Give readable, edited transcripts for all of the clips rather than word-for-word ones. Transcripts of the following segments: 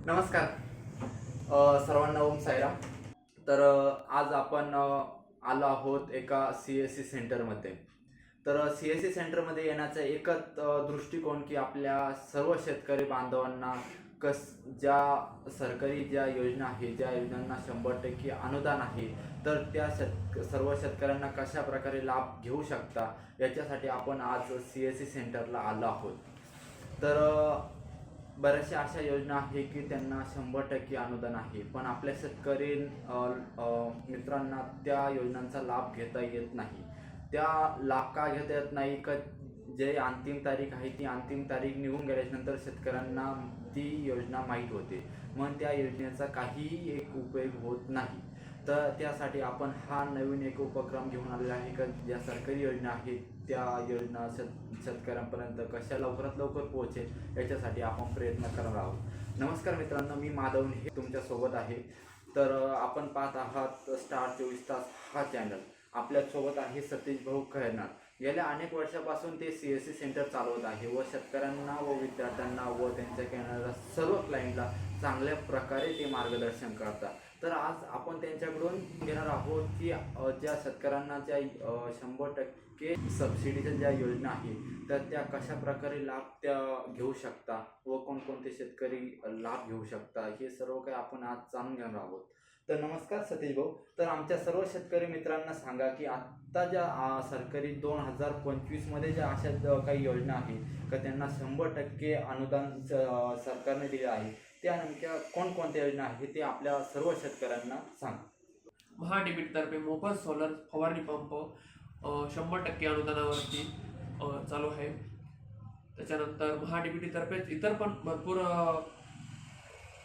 नमस्कार सर्वांना ओम साईराम. तर आज आपण आलो आहोत एका CSC सेंटरमध्ये. तर CSC सेंटरमध्ये येण्याचा एकच दृष्टिकोन की आपल्या सर्व शेतकरी बांधवांना ज्या सरकारी ज्या योजना आहे, ज्या योजनांना 100% अनुदान आहे, तर त्या सर्व शेतकऱ्यांना कशा प्रकारे लाभ घेऊ शकता याच्यासाठी आपण आज CSC सेंटरला आलो आहोत. तर बऱ्याचशा अशा योजना आहे की त्यांना 100% अनुदान आहे, पण आपल्या शेतकरी मित्रांना त्या योजनांचा लाभ घेता येत नाही. त्या लाभ का घेता येत नाही? का जे अंतिम तारीख आहे ती अंतिम तारीख निघून गेल्यानंतर शेतकऱ्यांना ती योजना माहीत होते, मग त्या योजनेचा काहीही एक उपयोग होत नाही. तर त्यासाठी आपण हा नवीन एक उपक्रम घेऊन आलेला आहे का ज्या सरकारी योजना आहेत त्या योजना शेतकऱ्यांपर्यंत कशा लवकरात लवकर पोहोचेल याच्यासाठी आपण प्रयत्न करणार आहोत. नमस्कार मित्रांनो, मी माधव हे तुमच्यासोबत आहे. तर आपण पाहत आहात स्टार 24 तास हा चॅनल. आपल्यासोबत आहे सतीश भाऊ खैरनार. गेल्या अनेक वर्षापासून ते CSC सेंटर चालवत आहे व शेतकऱ्यांना व विद्यार्थ्यांना व त्यांच्या येणाऱ्या सर्व क्लायंटला चांगल्या प्रकारे ते मार्गदर्शन करतात. तर आज आपण त्यांच्याकडून घेणार आहोत की ज्या शेतकऱ्यांना ज्या 100% सबसिडीच्या ज्या योजना आहेत तर त्या कशा प्रकारे लाभ त्या घेऊ शकता व कोणकोणते शेतकरी लाभ घेऊ शकता हे सर्व काही आपण आज जाणून घेणार आहोत. तर नमस्कार सतीश भाऊ. तर आमच्या सर्व शेतकरी मित्रांना सांगा की आत्ता ज्या सरकारी 2025 मध्ये ज्या अशा काही योजना आहेत का त्यांना 100% अनुदान सरकारने दिले आहे, त्या नेमक्या कोणकोणत्या योजना आहेत ते आपल्या सर्व शेतकऱ्यांना सांगा. महाडीबीटी तर्फे मोफत सोलर फवारणी पंप 100% अनुदानावरती चालू आहे. त्याच्यानंतर महाडीबीटी तर्फे इतर पण भरपूर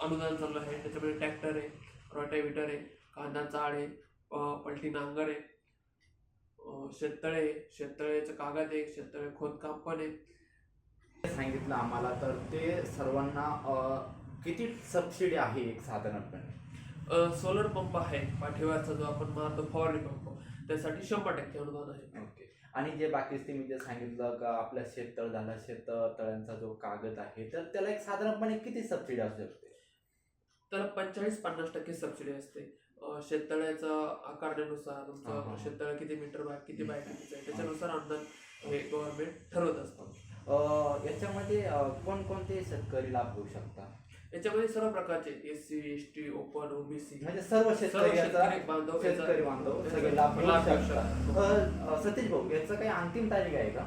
अनुदान चालू आहे. त्याच्यामध्ये ट्रॅक्टर आहे, रोटावेटर आहे, कांदा चाळ आहे, पलटी नांगर आहे, शेततळेचं कागद आहे, शेततळे खोदकाम पण आहे. सांगितलं आम्हाला, तर ते सर्वांना किती सबसिडी आहे एक साधारणपणे? सोलर पंप आहे पाठीवरचा जो आपण मारतो फवारणी पंप, त्यासाठी 100% अनुदान आहे. ओके. आणि जे बाकीचे मी जे सांगितलं का आपल्या शेततळ झाला, शेततळ्यांचा जो कागद आहे तर त्याला एक साधारणपणे किती सबसिडी असू शकते? त्याला 45-50% सबसिडी असते. शेततळ्याच्या आकारणीनुसार तुमचं शेततळ किती मीटर बाय कितीचं आहे त्याच्यानुसार अनुदान हे गव्हर्नमेंट ठरवत असतं. याच्यामध्ये कोणकोणते शेतकरी लाभ घेऊ शकतात? याच्यामध्ये सर्व प्रकारचे SC, ST, ओपन, OBC म्हणजे सर्व शेतकरी बांधव सगळे लाभ घेऊ शकतात. सतीश भाऊ, याचं काही अंतिम तारीख आहे का?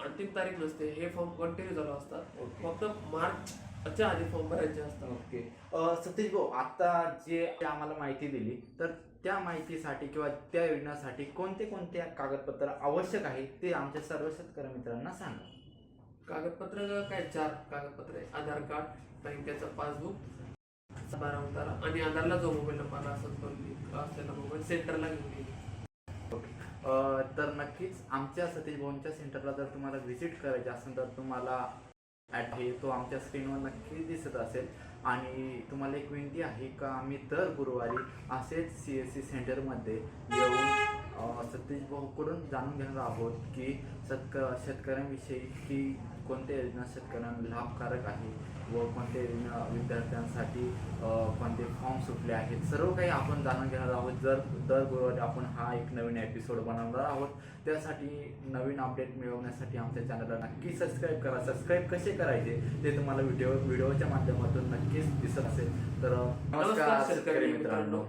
अंतिम तारीख नसते. हे फॉर्म कंटिन्यू चालू असतात. फक्त मार्चच्या आधी फॉर्म भरायचे असतात. ओके. सतीश भाऊ, आता जे आम्हाला माहिती दिली तर त्या माहितीसाठी किंवा त्या योजनेसाठी कोणते कोणत्या कागदपत्र आवश्यक आहे ते आमच्या सर्व शेतकरी मित्रांना सांगा. कागदपत्र काय 4 कागदपत्र आहे. आधार कार्ड, बँकेचं पासबुक, 12 उतारा आणि आधारला जो मोबाईल नंबर असेल तो लिंक असलेला मोबाईल सेंटरला घेऊन येईल. ओके. तर नक्कीच आमच्या सतीश भाऊंच्या सेंटरला जर तुम्हाला व्हिजिट करायची असेल तर तुम्हाला आहे तो आमच्या स्क्रीनवर नक्की दिसत असेल. आणि तुम्हाला एक विनंती आहे का आम्ही दर गुरुवारी असेच CSC सेंटरमध्ये येऊन सतीश भाऊकडून जाणून घेणार आहोत की शेतकऱ्यांविषयी की कोणत्या योजना शेतकऱ्यांना लाभकारक आहे व कोणत्या योजना विद्यार्थ्यांसाठी कोणते फॉर्म सुटले आहेत, सर्व काही आपण जाणून घेणार आहोत. दर गुरुवारी आपण हा एक नवीन एपिसोड बनवणार आहोत. त्यासाठी नवीन अपडेट मिळवण्यासाठी आमच्या चॅनलला नक्की सबस्क्राईब करा. सबस्क्राईब कसे करायचे ते तुम्हाला व्हिडिओच्या माध्यमातून नक्कीच दिसत असेल. तर नमस्कार शेतकरी मित्रांनो.